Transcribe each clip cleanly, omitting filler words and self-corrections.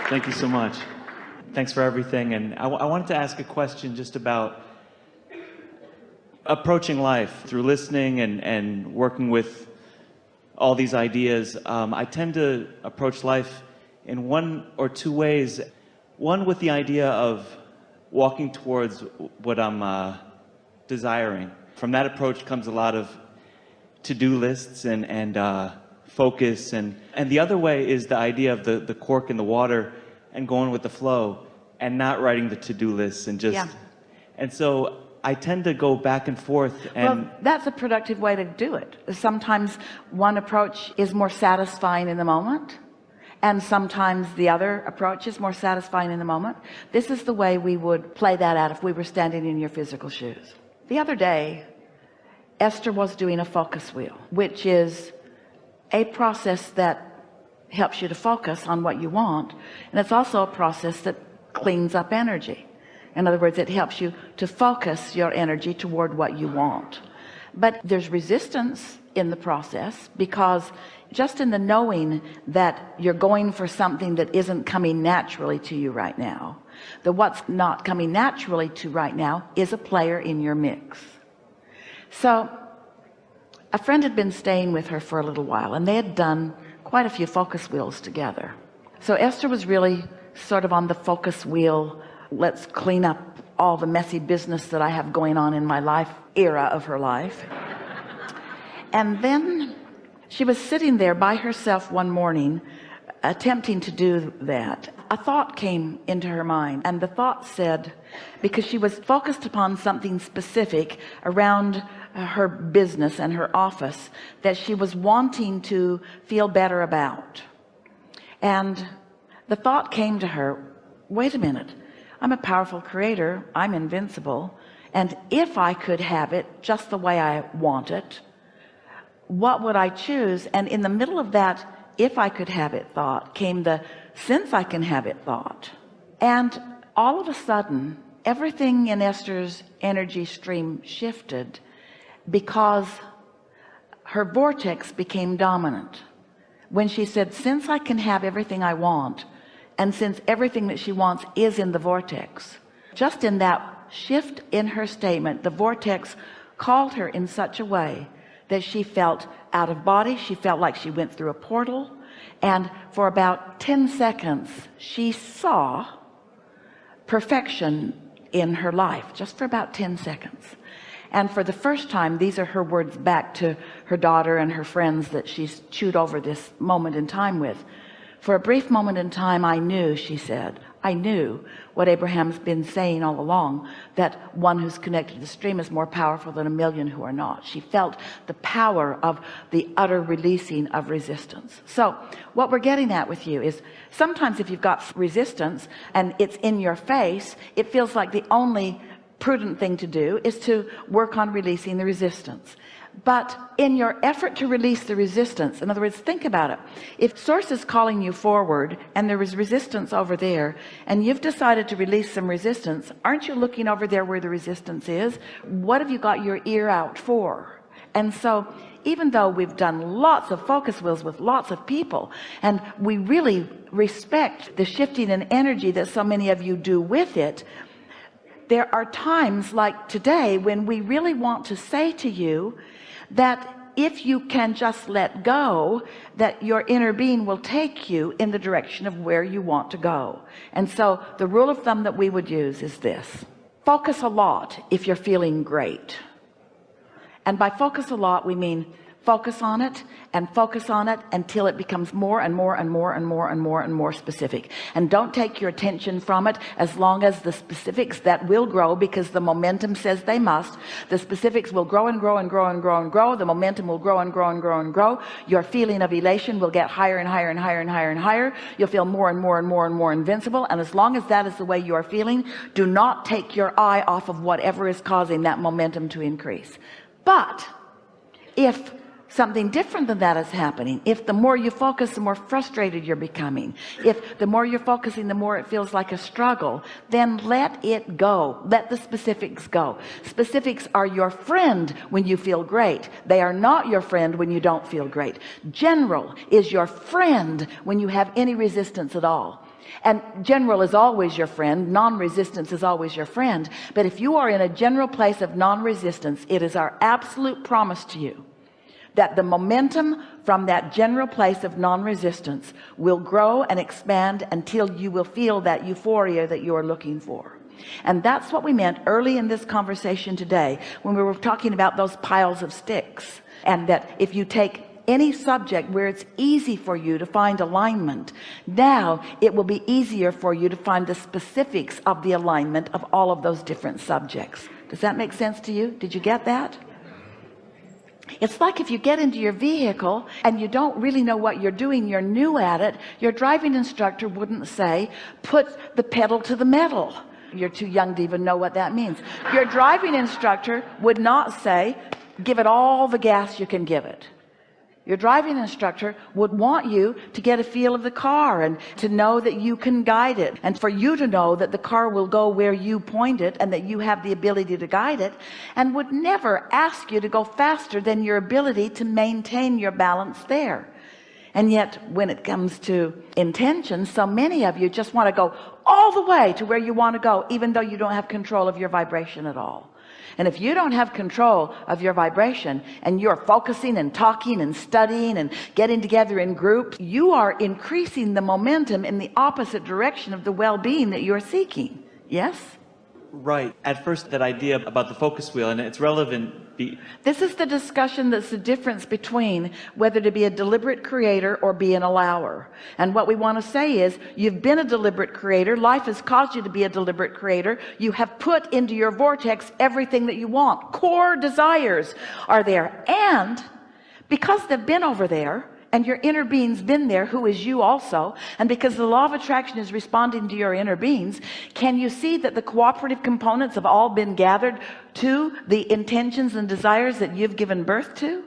Thank you so much. Thanks for everything. And I wanted to ask a question just about approaching life through listening and working with all these ideas. I tend to approach life in one or two ways. One with the idea of walking towards what I'm desiring. From that approach comes a lot of to-do lists and focus. And the other way is the idea of the cork in the water and going with the flow and not writing the to-do lists and just... Yeah. And so I tend to go back and forth. And well, that's a productive way to do it. Sometimes one approach is more satisfying in the moment, and sometimes the other approach is more satisfying in the moment. This is the way we would play that out if we were standing in your physical shoes. The other day, Esther was doing a focus wheel, which is a process that helps you to focus on what you want, and it's also a process that cleans up energy. In other words, it helps you to focus your energy toward what you want. But there's resistance in the process, because just in the knowing that you're going for something that isn't coming naturally to you right now, the what's not coming naturally to right now is a player in your mix. So a friend had been staying with her for a little while, and they had done quite a few focus wheels together. So Esther was really sort of on the focus wheel, let's clean up all the messy business that I have going on in my life era of her life. And then she was sitting there by herself one morning attempting to do that. A thought came into her mind, and the thought said, because she was focused upon something specific around her business and her office that she was wanting to feel better about, and the thought came to her, wait a minute, I'm a powerful creator, I'm invincible, and if I could have it just the way I want it, what would I choose? And in the middle of that if I could have it thought came the since I can have it thought. And all of a sudden everything in Esther's energy stream shifted, because her vortex became dominant when she said, since I can have everything I want, and since everything that she wants is in the vortex. Just in that shift in her statement, the vortex called her in such a way that she felt out of body. She felt like she went through a portal, and for about 10 seconds she saw perfection in her life, just for about 10 seconds. And for the first time, these are her words back to her daughter and her friends that she's chewed over this moment in time with. For a brief moment in time, I knew, she said, I knew what Abraham's been saying all along, that one who's connected to the stream is more powerful than a million who are not. She felt the power of the utter releasing of resistance. So what we're getting at with you is, sometimes if you've got resistance and it's in your face, it feels like the only prudent thing to do is to work on releasing the resistance. But in your effort to release the resistance, in other words, think about it. If source is calling you forward and there is resistance over there, and you've decided to release some resistance, aren't you looking over there where the resistance is? What have you got your ear out for? And so even though we've done lots of focus wheels with lots of people, and we really respect the shifting in energy that so many of you do with it, there are times like today when we really want to say to you that if you can just let go, that your inner being will take you in the direction of where you want to go. And so the rule of thumb that we would use is this: focus a lot if you're feeling great. And by focus a lot, we mean focus on it until it becomes more and more and more and more and more and more specific. And don't take your attention from it as long as the specifics that will grow, because the momentum says they must. The specifics will grow and grow and grow and grow and grow. The momentum will grow and grow and grow and grow. Your feeling of elation will get higher and higher and higher and higher and higher. You'll feel more and more and more and more invincible. And as long as that is the way you are feeling, do not take your eye off of whatever is causing that momentum to increase. But if something different than that is happening, if the more you focus, the more frustrated you're becoming, if the more you're focusing, the more it feels like a struggle, then let it go. Let the specifics go. Specifics are your friend when you feel great. They are not your friend when you don't feel great. General is your friend when you have any resistance at all. And general is always your friend. Non-resistance is always your friend. But if you are in a general place of non-resistance, it is our absolute promise to you that the momentum from that general place of non-resistance will grow and expand until you will feel that euphoria that you are looking for. And that's what we meant early in this conversation today when we were talking about those piles of sticks, and that if you take any subject where it's easy for you to find alignment, now it will be easier for you to find the specifics of the alignment of all of those different subjects. Does that make sense to you? Did you get that? It's like if you get into your vehicle and you don't really know what you're doing, you're new at it, your driving instructor wouldn't say, put the pedal to the metal. You're too young to even know what that means. Your driving instructor would not say, give it all the gas you can give it. Your driving instructor would want you to get a feel of the car and to know that you can guide it, and for you to know that the car will go where you point it and that you have the ability to guide it, and would never ask you to go faster than your ability to maintain your balance there. And yet when it comes to intention, so many of you just want to go all the way to where you want to go, even though you don't have control of your vibration at all. And if you don't have control of your vibration and you're focusing and talking and studying and getting together in groups, you are increasing the momentum in the opposite direction of the well-being that you're seeking. Yes? Right. At first, that idea about the focus wheel, and it's relevant. This is the discussion that's the difference between whether to be a deliberate creator or be an allower. And what we want to say is, you've been a deliberate creator. Life has caused you to be a deliberate creator. You have put into your vortex everything that you want. Core desires are there. And because they've been over there, and your inner being's been there, who is you also, and because the law of attraction is responding to your inner beings, can you see that the cooperative components have all been gathered to the intentions and desires that you've given birth to?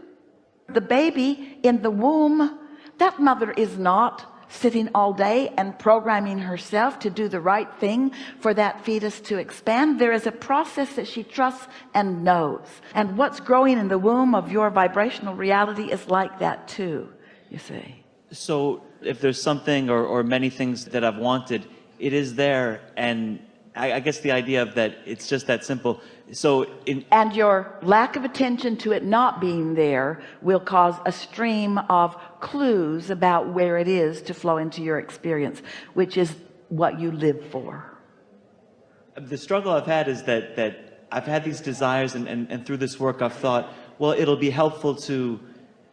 The baby in the womb, that mother is not sitting all day and programming herself to do the right thing for that fetus to expand. There is a process that she trusts and knows, and what's growing in the womb of your vibrational reality is like that too, you see. So if there's something or many things that I've wanted, it is there, and I guess the idea of that, it's just that simple. So and your lack of attention to it not being there will cause a stream of clues about where it is to flow into your experience, which is what you live for. The struggle I've had is that I've had these desires, and through this work I've thought, well, it'll be helpful to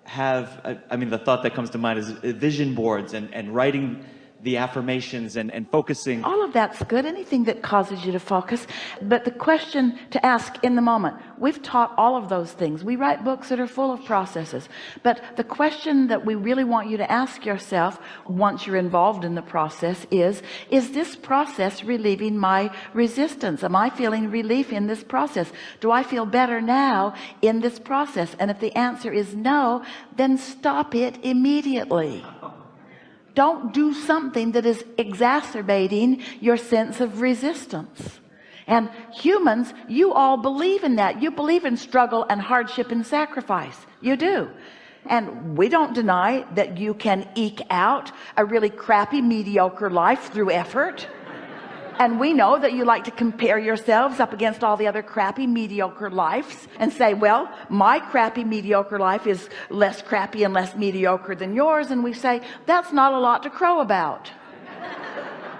have, I mean, the thought that comes to mind is vision boards and writing the affirmations and focusing. All of that's good, anything that causes you to focus. But the question to ask in the moment, we've taught all of those things. We write books that are full of processes. But the question that we really want you to ask yourself once you're involved in the process is this process relieving my resistance? Am I feeling relief in this process? Do I feel better now in this process? And if the answer is no, then stop it immediately. Don't do something that is exacerbating your sense of resistance. And humans, you all believe in that. You believe in struggle and hardship and sacrifice. You do. And we don't deny that you can eke out a really crappy, mediocre life through effort. And we know that you like to compare yourselves up against all the other crappy, mediocre lives and say, well, my crappy, mediocre life is less crappy and less mediocre than yours. And we say, that's not a lot to crow about.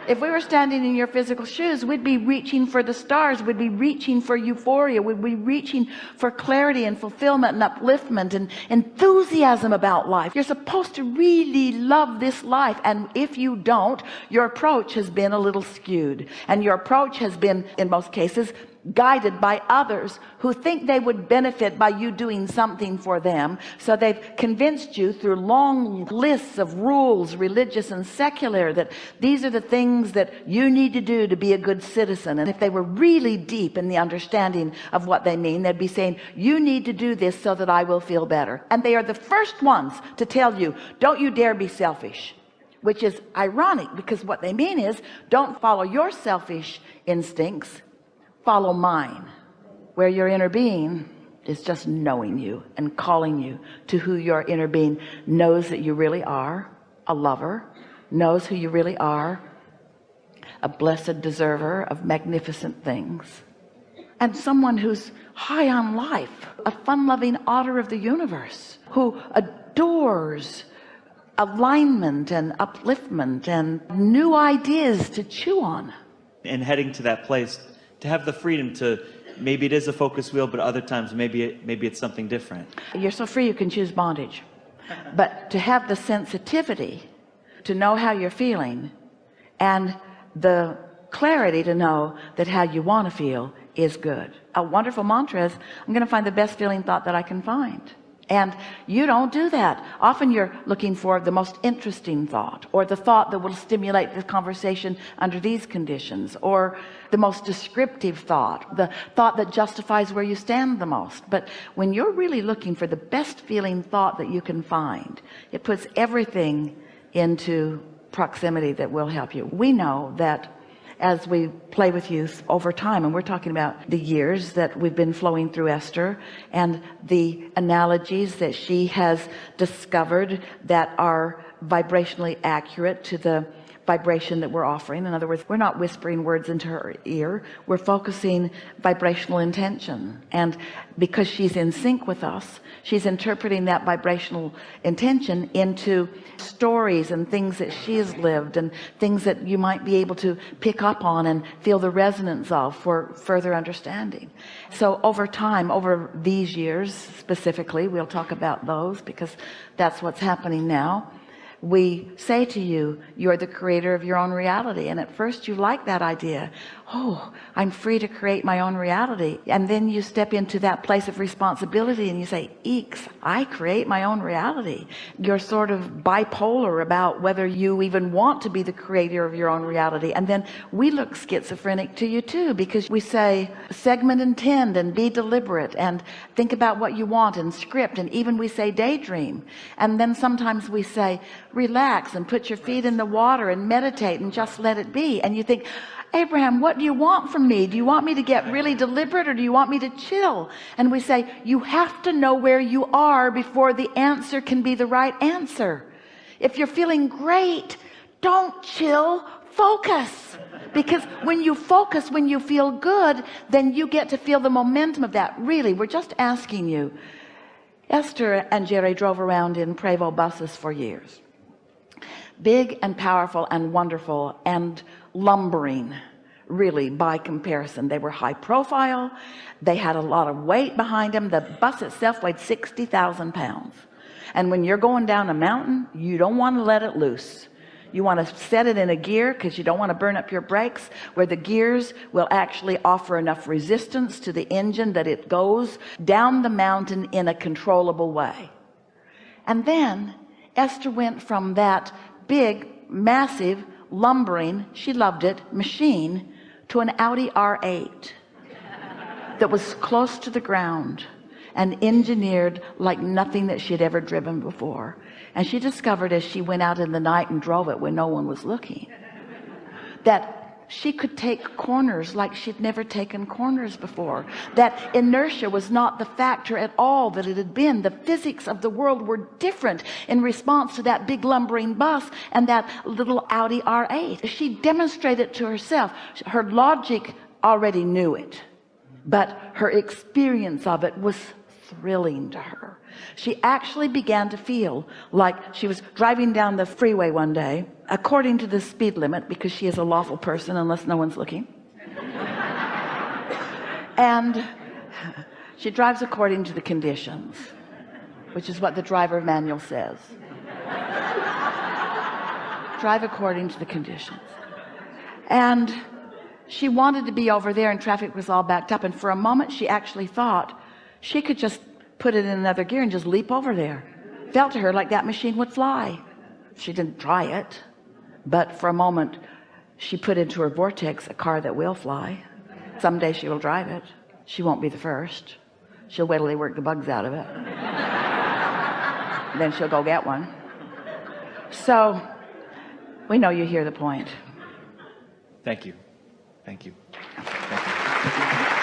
If we were standing in your physical shoes, we'd be reaching for the stars. We'd be reaching for euphoria. We'd be reaching for clarity and fulfillment and upliftment and enthusiasm about life. You're supposed to really love this life. And if you don't, your approach has been a little skewed. And your approach has been, in most cases, guided by others who think they would benefit by you doing something for them. So they've convinced you through long lists of rules, religious and secular, that these are the things that you need to do to be a good citizen. And if they were really deep in the understanding of what they mean, they'd be saying, you need to do this so that I will feel better. And they are the first ones to tell you, don't you dare be selfish. Which is ironic, because what they mean is, don't follow your selfish instincts, follow mine, where your inner being is just knowing you and calling you to who your inner being knows that you really are, a lover, knows who you really are, a blessed deserver of magnificent things, and someone who's high on life, a fun-loving otter of the universe who adores alignment and upliftment and new ideas to chew on. And heading to that place, to have the freedom to, maybe it is a focus wheel, but other times maybe it's something different. You're so free you can choose bondage, but to have the sensitivity to know how you're feeling and the clarity to know that how you want to feel is good. A wonderful mantra is, I'm going to find the best feeling thought that I can find. And you don't do that. Often you're looking for the most interesting thought, or the thought that will stimulate the conversation under these conditions, or the most descriptive thought, the thought that justifies where you stand the most. But when you're really looking for the best feeling thought that you can find, it puts everything into proximity that will help you. We know that as we play with youth over time, and we're talking about the years that we've been flowing through Esther and the analogies that she has discovered that are vibrationally accurate to the vibration that we're offering. In other words, we're not whispering words into her ear, we're focusing vibrational intention, and because she's in sync with us, she's interpreting that vibrational intention into stories and things that she has lived and things that you might be able to pick up on and feel the resonance of for further understanding. So over time, over these years specifically, we'll talk about those because that's what's happening now. We say to you, you're the creator of your own reality. And at first you like that idea. Oh, I'm free to create my own reality. And then you step into that place of responsibility and you say, eeks, I create my own reality. You're sort of bipolar about whether you even want to be the creator of your own reality. And then we look schizophrenic to you too, because we say segment intend and be deliberate and think about what you want and script. And even we say daydream. And then sometimes we say relax and put your feet in the water and meditate and just let it be. And you think, Abraham, what do you want from me? Do you want me to get really deliberate, or do you want me to chill? And we say, you have to know where you are before the answer can be the right answer. If you're feeling great, don't chill, focus. Because when you focus, when you feel good, then you get to feel the momentum of that. Really, we're just asking you. Esther and Jerry drove around in Prevost buses for years. Big and powerful and wonderful and lumbering, really, by comparison. They were high profile. They had a lot of weight behind them. The bus itself weighed 60,000 pounds. And when you're going down a mountain, you don't want to let it loose. You want to set it in a gear because you don't want to burn up your brakes, where the gears will actually offer enough resistance to the engine that it goes down the mountain in a controllable way. And then Esther went from that big, massive, lumbering, she loved it, machine to an Audi R8 that was close to the ground and engineered like nothing that she had ever driven before. And she discovered as she went out in the night and drove it when no one was looking, that she could take corners like she'd never taken corners before. That inertia was not the factor at all that it had been. The physics of the world were different in response to that big lumbering bus and that little Audi R8. She demonstrated it to herself. Her logic already knew it, but her experience of it was thrilling to her. She actually began to feel like she was driving down the freeway one day according to the speed limit, because she is a lawful person unless no one's looking, and she drives according to the conditions, which is what the driver manual says. Drive according to the conditions. And she wanted to be over there and traffic was all backed up, and for a moment she actually thought she could just put it in another gear and just leap over there. Felt to her like that machine would fly. She didn't try it, but for a moment she put into her vortex a car that will fly. Someday she will drive it. She won't be the first. She'll wait till they work the bugs out of it. Then she'll go get one. So we know you hear the point. Thank you. Thank you. Thank you.